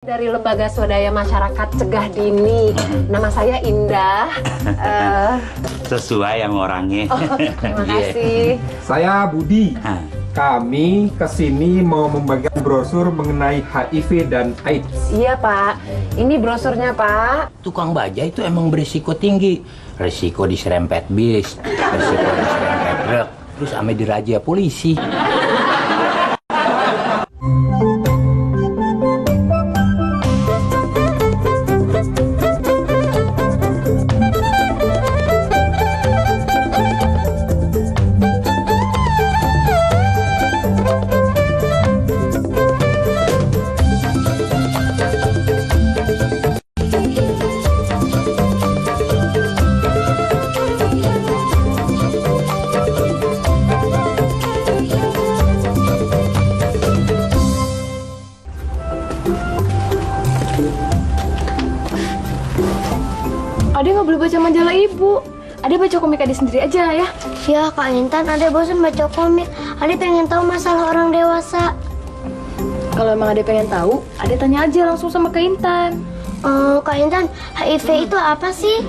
Dari Lembaga Swadaya Masyarakat Cegah Dini. Nama saya Indah. Sesuai sama orangnya. Terima kasih. Saya Budi. Kami kesini mau membagikan brosur mengenai HIV dan AIDS. Iya Pak, ini brosurnya Pak. Tukang baja itu emang berisiko tinggi. Resiko diserempet bis, resiko diserempet truk, terus ame dirajia polisi. Ade nggak boleh baca majalah ibu. Ade baca komik Ade sendiri aja ya. Ya Kak Intan, Ade bosan baca komik. Ade pengen tahu masalah orang dewasa. Kalau emang Ade pengen tahu, Ade tanya aja langsung sama Kak Intan. Kak Intan, HIV itu apa sih?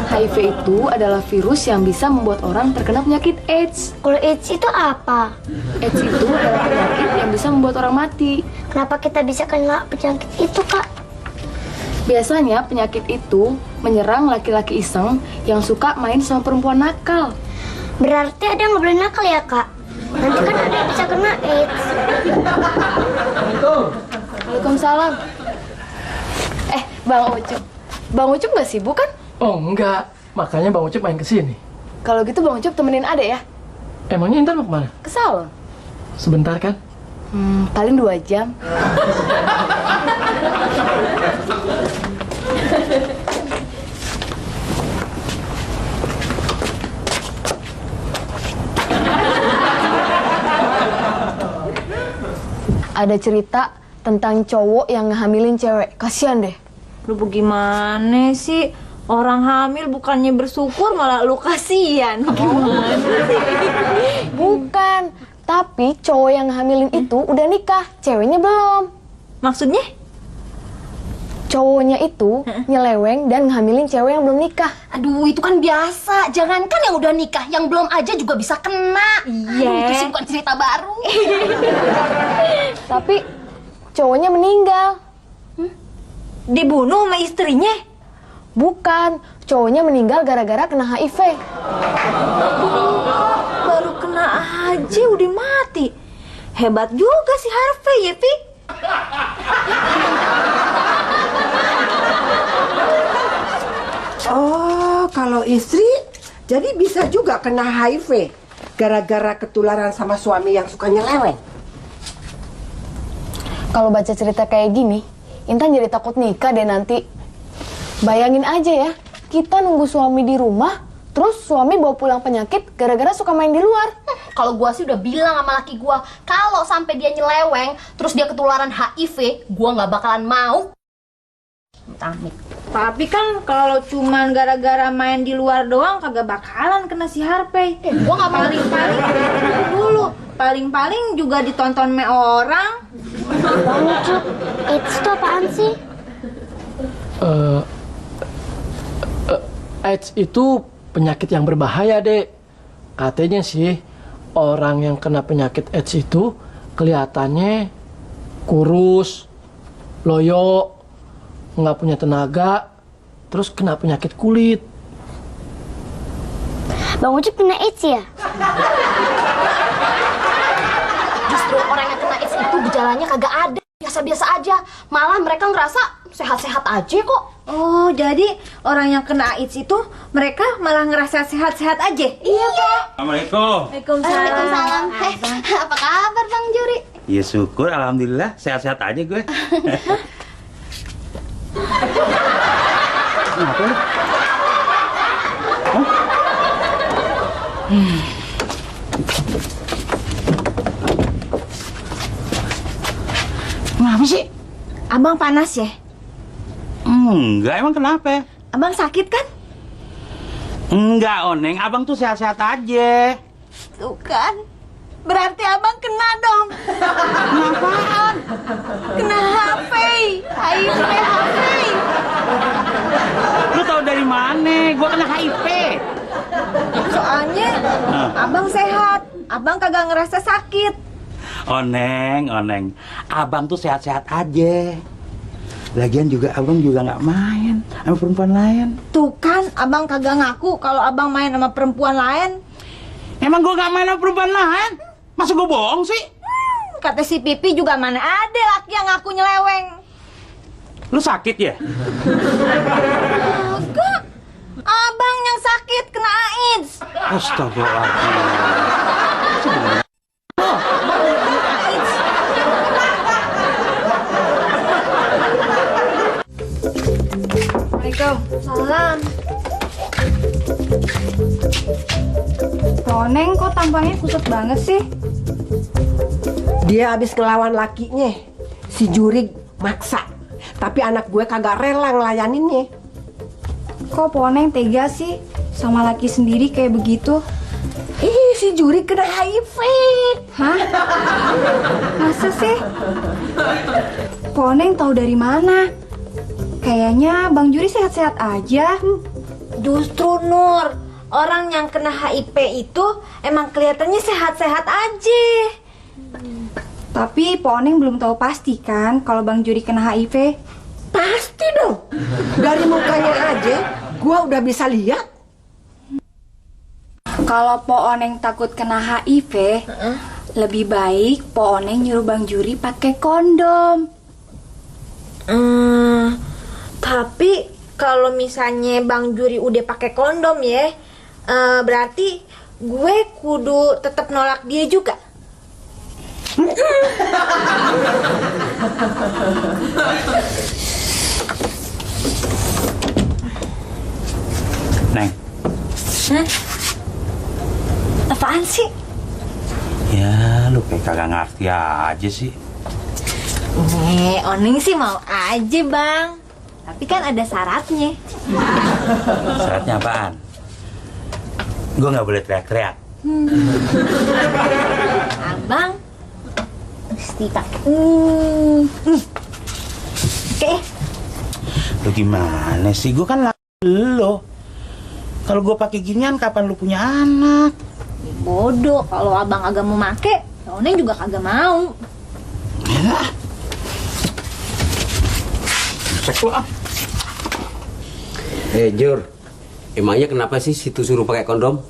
HIV itu adalah virus yang bisa membuat orang terkena penyakit AIDS. Kalau AIDS itu apa? AIDS itu adalah penyakit yang bisa membuat orang mati. Kenapa kita bisa kena penyakit itu, Kak? Biasanya penyakit itu menyerang laki-laki iseng yang suka main sama perempuan nakal. Berarti Ade nggak boleh nakal ya, Kak? Nanti kan Ade bisa kena AIDS. Waalaikumsalam. Bang Ucup. Bang Ucup nggak sibuk kan? Oh enggak, makanya Bang Ucup main ke sini. Kalau gitu Bang Ucup temenin Ade ya. Emangnya Intan mau kemana? Ke salon. Sebentar kan? Paling 2 jam. Ada cerita tentang cowok yang ngehamilin cewek. Kasian deh. Lu bagaimana sih? Orang hamil bukannya bersyukur malah lu kasihan. Gimana sih? Bukan. Tapi cowok yang ngehamilin itu udah nikah. Ceweknya belum. Maksudnya? Cowoknya itu nyeleweng dan ngehamilin cewek yang belum nikah. Aduh, itu kan biasa. Jangankan yang udah nikah, yang belum aja juga bisa kena. Iya. Aduh, itu sih bukan cerita baru. Tapi cowoknya meninggal. Dibunuh sama istrinya? Bukan, cowoknya meninggal gara-gara kena HIV. Baru kena aja udah mati. Hebat juga si Harvey ya, Pi. Oh, kalau istri jadi bisa juga kena HIV gara-gara ketularan sama suami yang suka nyeleweng. Kalau baca cerita kayak gini, Intan jadi takut nikah deh nanti. Bayangin aja ya, kita nunggu suami di rumah, terus suami bawa pulang penyakit gara-gara suka main di luar. Kalau gua sih udah bilang sama laki gua, kalau sampai dia nyeleweng, terus dia ketularan HIV, gua nggak bakalan mau. Amit. Tapi kan kalau cuman gara-gara main di luar doang kagak bakalan kena si Harvey. Gua nggak mau. Paling-paling dulu, paling-paling juga ditonton me orang. Bang Ucup, AIDS itu apaan sih? AIDS itu penyakit yang berbahaya, Dek. Katanya sih, orang yang kena penyakit AIDS itu kelihatannya kurus, loyo, nggak punya tenaga, terus kena penyakit kulit. Bang Ucup kena AIDS ya? Justru orang yang kena AIDS itu gejalanya kagak ada, biasa-biasa aja. Malah mereka ngerasa sehat-sehat aja kok. Oh, jadi orang yang kena AIDS itu mereka malah ngerasa sehat-sehat aja? Iya. Assalamualaikum. Waalaikumsalam. Apa kabar Bang Juri? Ya syukur, alhamdulillah sehat-sehat aja gue. Kenapa lu? Kenapa sih? Abang panas ya? Enggak, emang kenapa? Abang sakit kan? Enggak, Oneng, abang tuh sehat-sehat aja. Tuh kan. Berarti abang kena dong. Kenapaan? Kena HIV. HIV. Lu tahu dari mana? Gua kena HIV. Soalnya abang sehat. Abang kagak ngerasa sakit. Oneng. Abang tuh sehat-sehat aja. Lagian juga abang juga nggak main sama perempuan lain. Tuh kan, abang kagak ngaku kalau abang main sama perempuan lain. Emang gua nggak main sama perempuan lain? Masa gua bohong sih? Kata si Pipi juga mana ada laki yang ngaku nyeleweng. Lu sakit ya? Kagak. Abang yang sakit kena AIDS. Astagfirullahaladzim. Salam. Poneng kok tampangnya kusut banget sih? Dia habis ngelawan lakinya, si Jurig maksa. Tapi anak gue kagak rela ngelayaninnya. Kok Poneng tega sih sama laki sendiri kayak begitu? Ih, si Jurig kena HIV. Hah? Masa sih? Poneng tahu dari mana? Kayaknya Bang Juri sehat-sehat aja. Justru Nur, orang yang kena HIV itu emang kelihatannya sehat-sehat aja. Tapi Poneng belum tahu pasti kan kalau Bang Juri kena HIV? Pasti dong. Dari mukanya aja, gua udah bisa lihat. Kalau Po Oneng takut kena HIV, lebih baik Po Oneng nyuruh Bang Juri pakai kondom. Tapi kalau misalnya Bang Juri udah pakai kondom ya, berarti gue kudu tetap nolak dia juga. Neng. Hah? Apaan sih? Ya, lu kayak kagak ngerti aja sih. Oneng sih mau aja bang. Tapi kan ada syaratnya. Syaratnya apaan? Gue nggak boleh teriak-teriak. Abang mesti pakai. Oke. Lu gimana sih? Gue kan lo. Kalau gue pakai ginian, kapan lu punya anak? Bodoh. Kalau abang agak mau make, Oneng juga kagak mau. Ya. Jur, emangnya kenapa sih situ suruh pakai kondom?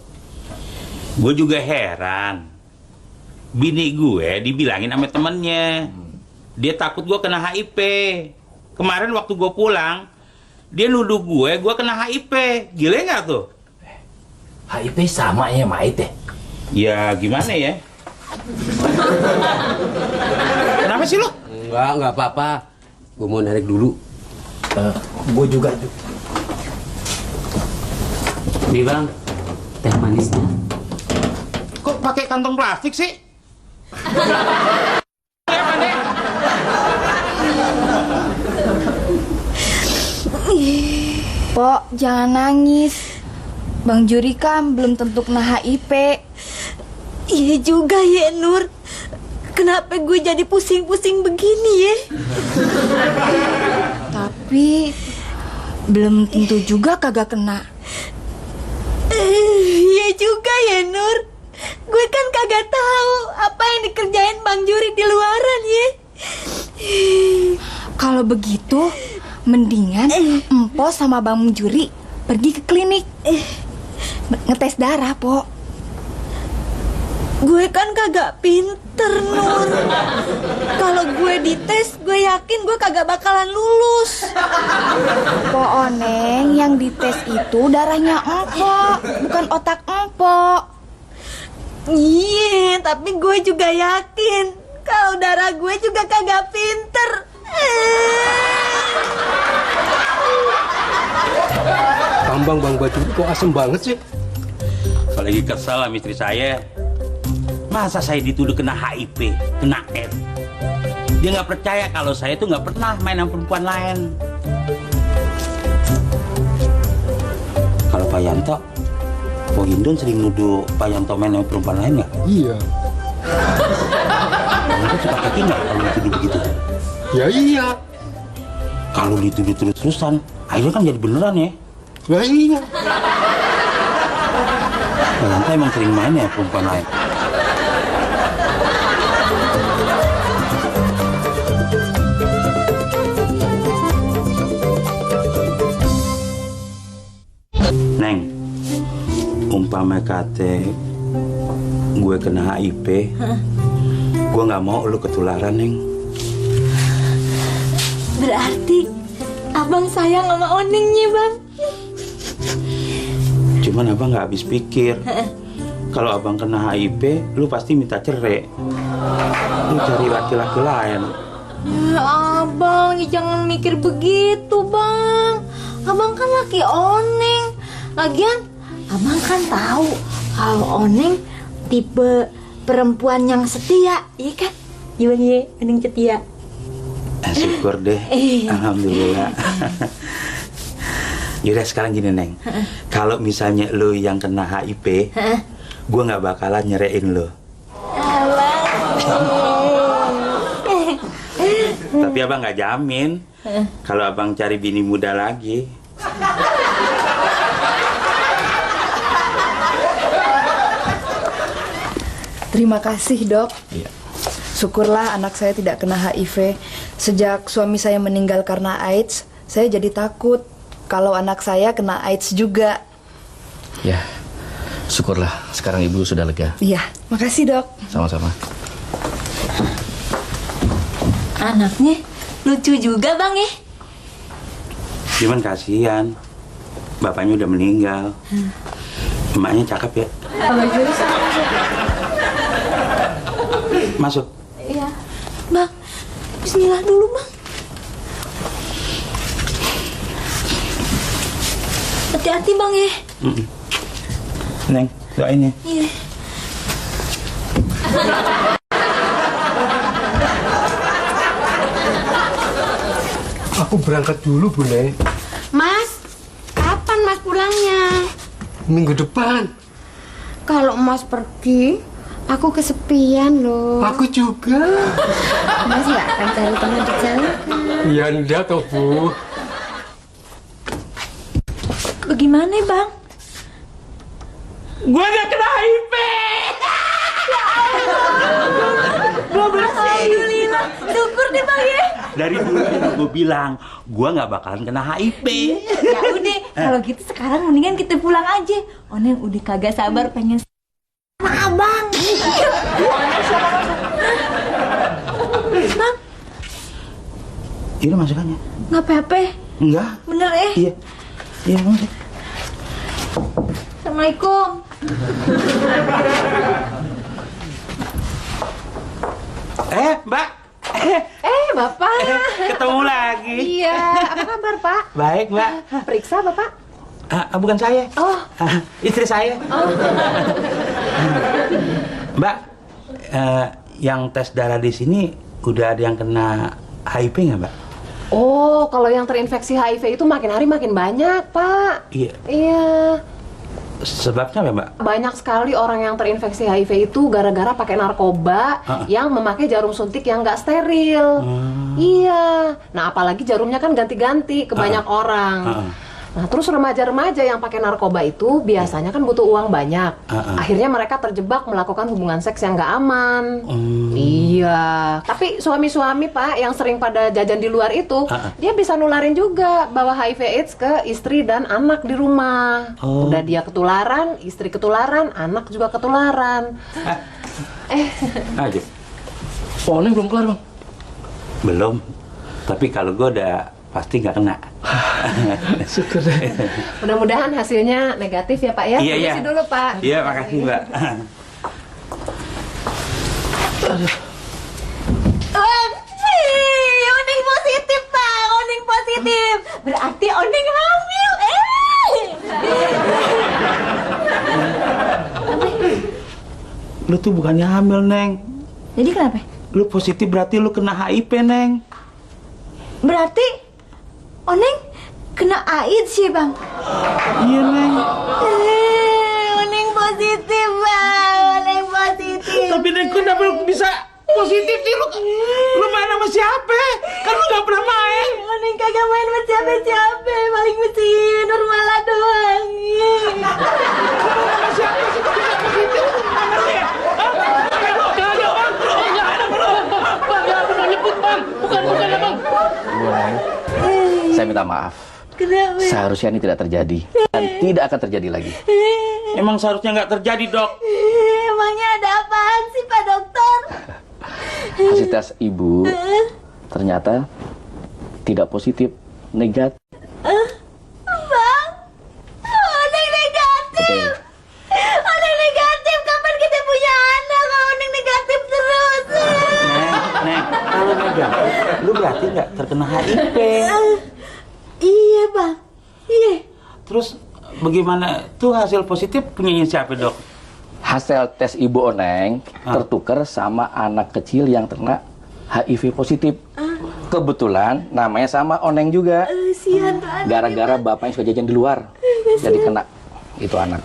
Gue juga heran. Bini gue dibilangin sama temennya. Dia takut gue kena HIV. Kemarin waktu gue pulang, dia nuduh gue kena HIV. Gila nggak tuh? HIV sama ya sama AIDS ya? Ya gimana ya? Kenapa sih lo? Enggak apa-apa. Gue mau narik dulu. Gue juga. Nih bang, teh manisnya. Kok pakai kantong plastik sih? Pok, jangan nangis. Bang Juri kan belum tentu kena HIV. Iya juga ya Nur. Kenapa gue jadi pusing-pusing begini ya? Tapi belum tentu juga kagak kena. Iya juga ya Nur. Gue kan kagak tahu apa yang dikerjain Bang Juri di luaran ya. Kalau begitu, mendingan Empo sama Bang Juri pergi ke klinik ngetes darah, Po. Gue kan kagak pinter, Nur. Kalau gue dites, gue yakin gue kagak bakalan lulus. Po Oneng, yang dites itu darahnya Empo, bukan otak Empo. Iya, tapi gue juga yakin kalau darah gue juga kagak pinter. Bang Baju kok asem banget sih? Kalau lagi kesel sama istri saya. Masa saya dituduh kena HIV, kena AIDS? Dia nggak percaya kalau saya tuh nggak pernah main sama perempuan lain. Kalau Pak Yanto, Pak Hindun sering nuduh Pak Yanto main sama perempuan lain nggak? Iya. Kamu suka kaki nggak kalau dituduh begitu? Ya iya. Kalau dituduh terus-terusan, akhirnya kan jadi beneran ya? Ya iya. Tante emang sering main ya perempuan lain? Neng, umpama kate gue kena HIV, gue nggak mau lu ketularan, Neng. Berarti abang sayang sama Oningnya, Bang. Cuman abang nggak habis pikir. Kalau abang kena HIV, lu pasti minta cerai. Lu cari laki-laki lain. Abang, jangan mikir begitu, Bang. Abang kan laki Oneng. Lagian, abang kan tahu kalau Oneng tipe perempuan yang setia, iya kan? Gimana ya, Oneng setia? Syukur deh, alhamdulillah. Yaudah sekarang gini, Neng. Kalau misalnya lu yang kena HIV, gue nggak bakalan nyerain lu. Tapi abang nggak jamin kalau abang cari bini muda lagi. Terima kasih, Dok. Iya. Syukurlah anak saya tidak kena HIV. Sejak suami saya meninggal karena AIDS, saya jadi takut kalau anak saya kena AIDS juga. Ya, syukurlah sekarang ibu sudah lega. Iya, makasih, Dok. Sama-sama. Anaknya lucu juga, Bang ya. Cuman kasihan, bapaknya udah meninggal. Emaknya cakep ya. Masuk. Iya. Bang, bismillah dulu, Bang. Hati-hati, Bang ya. Neng, doain ya. Iya. Aku berangkat dulu, Bu Neng. Mas, kapan Mas pulangnya? Minggu depan. Kalau Mas pergi, aku kesepian loh. Aku juga. Mas nggak akan cari teman di jalan kan? Ya enggak toh, Bu. Bagaimana, Bang? Gue gak kena HIV. Gue alhamdulillah. Syukur deh, Bang ya. Dari dulu gue bilang, gue gak bakalan kena HIV. Ya udah, kalau gitu sekarang mendingan kita pulang aja. Oneng udah kagak sabar pengen sama abang. Bang, Ini masukannya. nggak apa-apa. Enggak. Bener Iya. Iya, masuk. Assalamualaikum. Mbak. Bapak. Ketemu lagi. Iya, apa kabar, Pak? Baik, Mbak. Periksa, Bapak? Bukan saya. Oh. Istri saya. Oh. Mbak, yang tes darah di sini udah ada yang kena HIV nggak, Mbak? Oh, kalau yang terinfeksi HIV itu makin hari makin banyak, Pak. Iya. Iya. Sebabnya apa, Mbak? Banyak sekali orang yang terinfeksi HIV itu gara-gara pakai narkoba yang memakai jarum suntik yang nggak steril. Iya. Nah, apalagi jarumnya kan ganti-ganti ke banyak orang. Nah, terus remaja-remaja yang pakai narkoba itu biasanya kan butuh uang banyak. Akhirnya mereka terjebak melakukan hubungan seks yang nggak aman. Iya. Tapi suami-suami, Pak, yang sering pada jajan di luar itu, dia bisa nularin juga bawa HIV/AIDS ke istri dan anak di rumah. Udah dia ketularan, istri ketularan, anak juga ketularan. Aja. Oh, ini belum kelar, Bang? Belum. Tapi kalau gue udah pasti nggak kena. Syukur deh. Mudah-mudahan hasilnya negatif ya, Pak ya. Iya, iya. Permisi dulu, Pak. Iya, makasih, Mbak. Oneng positif, Bang. Oneng positif. Berarti Oneng hamil. Lu tuh bukannya hamil, Neng. Jadi kenapa? Lu positif berarti lu kena HIV, Neng. Berarti Oneng kena AIDS ya, Bang? Iya, Neng. Oneng positif, Bang. Oneng positif. Tapi Neng, kenapa lu bisa positif sih? Lu main sama siapa? Kan lu gak pernah main. Neng kagak main sama siapa-siapa, paling mesti Nurmala doang. Sama siapa sih kok bisa positif? Ngerti ya? Bang, ya benar nyebut bang. Bukan bang. Ibu Neng, saya minta maaf. Kenapa? Seharusnya ini tidak terjadi dan tidak akan terjadi lagi. Emang seharusnya nggak terjadi, Dok. Emangnya ada apaan sih Pak Dokter? Hasil tes ibu ternyata tidak positif, negatif. Bang, Oneng negatif. Oneng negatif, kapan kita punya anak? Oneng negatif terus. Neng, kalau negatif, lu berarti nggak terkena HIV. Iya bang, iya. Terus bagaimana tuh hasil positif punyanya siapa, Dok? Hasil tes ibu Oneng tertukar sama anak kecil yang terkena HIV positif. Kebetulan namanya sama Oneng juga. Sian tuh anak. Gara-gara bapaknya suka jajan di luar, jadi kena itu anak.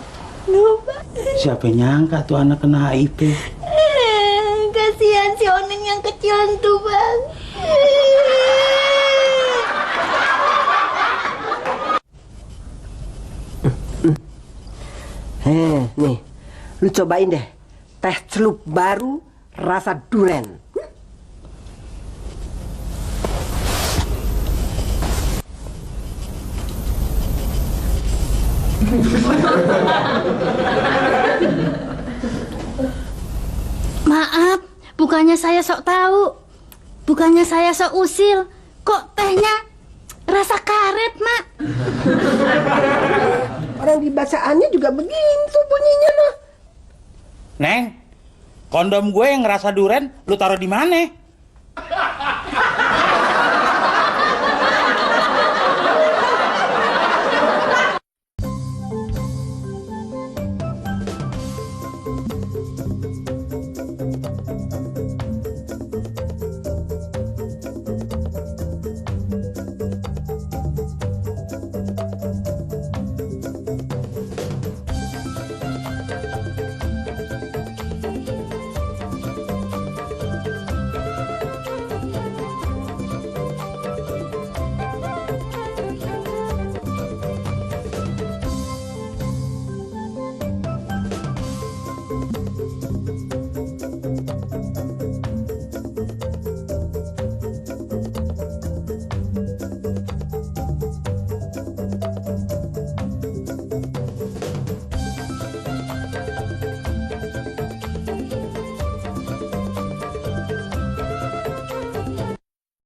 Siapa yang nyangka tuh anak kena HIV? Kasihan si Oneng yang kecil tuh bang. Nih, lu cobain deh teh celup baru rasa duren. Maaf, bukannya saya sok tahu, bukannya saya sok usil, kok tehnya rasa karet, Mak? Orang di bacaannya juga begitu bunyinya mah. Neng, kondom gue yang ngerasa duren, lu taruh di mana?